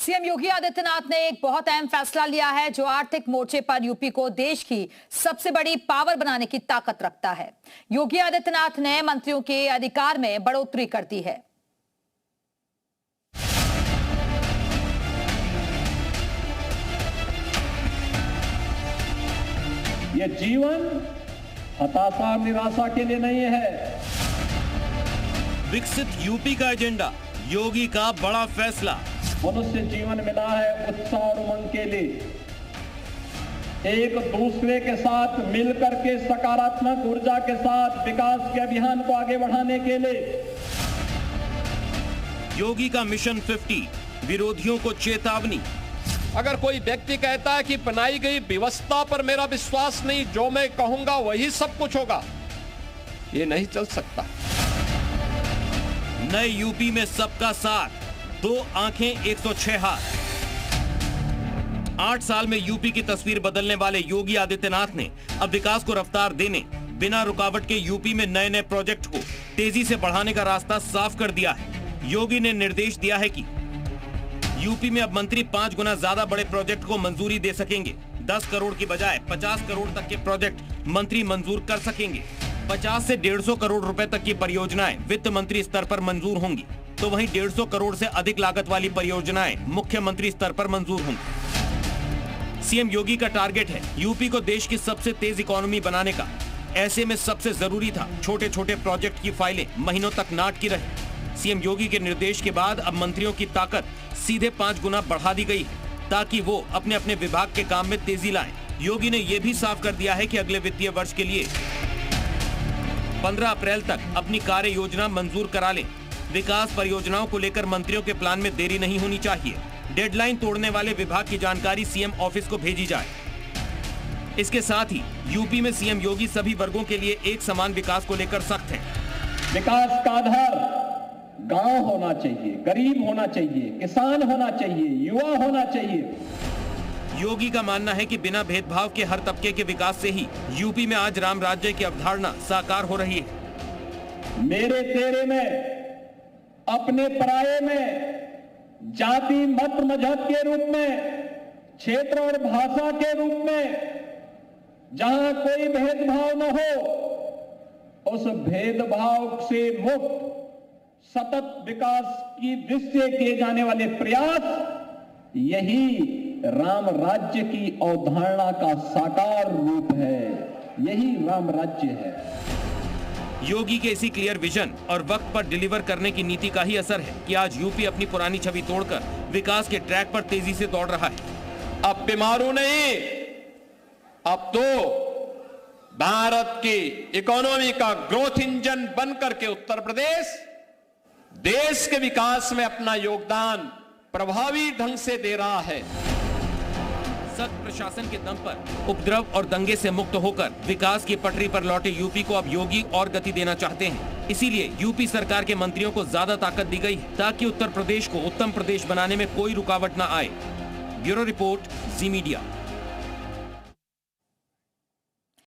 CM Yogi Adityanath ने एक बहुत अहम फैसला लिया है जो आर्थिक मोर्चे पर यूपी को देश की सबसे बड़ी पावर बनाने की ताकत रखता है। योगी आदित्यनाथ ने मंत्रियों के अधिकार में बढ़ोतरी कर दी है। ये जीवन हताशा निराशा के लिए नहीं है। विकसित यूपी का एजेंडा, योगी का बड़ा फैसला। मनुष्य जीवन मिला है उत्साह और उमंग के लिए, एक दूसरे के साथ मिलकर के सकारात्मक ऊर्जा के साथ विकास के अभियान को आगे बढ़ाने के लिए। योगी का मिशन 50, विरोधियों को चेतावनी। अगर कोई व्यक्ति कहता है कि बनाई गई व्यवस्था पर मेरा विश्वास नहीं, जो मैं कहूंगा वही सब कुछ होगा, ये नहीं चल सकता। नए यूपी में सबका साथ, 2 आंखें 106 हाथ। 8 साल में यूपी की तस्वीर बदलने वाले योगी आदित्यनाथ ने अब विकास को रफ्तार देने, बिना रुकावट के यूपी में नए नए प्रोजेक्ट को तेजी से बढ़ाने का रास्ता साफ कर दिया है। योगी ने निर्देश दिया है कि यूपी में अब मंत्री 5 गुना ज्यादा बड़े प्रोजेक्ट को मंजूरी दे सकेंगे। 10 करोड़ की बजाय 50 करोड़ तक के प्रोजेक्ट मंत्री मंजूर कर सकेंगे। 50 से 150 करोड़ रुपए तक की परियोजनाएं वित्त मंत्री स्तर पर मंजूर होंगी, तो वहीं 150 करोड़ से अधिक लागत वाली परियोजनाएं मुख्यमंत्री स्तर पर मंजूर होंगी। सीएम योगी का टारगेट है यूपी को देश की सबसे तेज इकोनॉमी बनाने का। ऐसे में सबसे जरूरी था छोटे छोटे प्रोजेक्ट की फाइलें महीनों तक ना अटकी रहे। सीएम योगी के निर्देश के बाद अब मंत्रियों की ताकत सीधे 5 गुना बढ़ा दी गई है, ताकि वो अपने अपने विभाग के काम में तेजी लाएं। योगी ने यह भी साफ कर दिया है कि अगले वित्तीय वर्ष के लिए 15 अप्रैल तक अपनी कार्य योजना मंजूर करा लें। विकास परियोजनाओं को लेकर मंत्रियों के प्लान में देरी नहीं होनी चाहिए। डेडलाइन तोड़ने वाले विभाग की जानकारी सीएम ऑफिस को भेजी जाए। इसके साथ ही यूपी में सीएम योगी सभी वर्गों के लिए एक समान विकास को लेकर सख्त हैं। विकास का आधार गांव होना चाहिए, गरीब होना चाहिए, किसान होना चाहिए, युवा होना चाहिए। योगी का मानना है कि बिना भेदभाव के हर तबके के विकास से ही यूपी में आज राम राज्य की अवधारणा साकार हो रही है। मेरे तेरे में, अपने पराये में, जाति मत मजहब के रूप में, क्षेत्र और भाषा के रूप में जहां कोई भेदभाव न हो, उस भेदभाव से मुक्त सतत विकास की दृष्टि से किए जाने वाले प्रयास, यही राम राज्य की अवधारणा का साकार रूप है। यही राम राज्य है। योगी के इसी क्लियर विजन और वक्त पर डिलीवर करने की नीति का ही असर है कि आज यूपी अपनी पुरानी छवि तोड़कर विकास के ट्रैक पर तेजी से दौड़ रहा है। अब बीमारू नहीं, अब तो भारत की इकोनॉमी का ग्रोथ इंजन बनकर के उत्तर प्रदेश देश के विकास में अपना योगदान प्रभावी ढंग से दे रहा है। सख्त प्रशासन के दम पर उपद्रव और दंगे से मुक्त होकर विकास की पटरी पर लौटे यूपी को अब योगी और गति देना चाहते हैं। इसीलिए यूपी सरकार के मंत्रियों को ज्यादा ताकत दी गई है, ताकि उत्तर प्रदेश को उत्तम प्रदेश बनाने में कोई रुकावट न आए। ब्यूरो रिपोर्ट, जी मीडिया।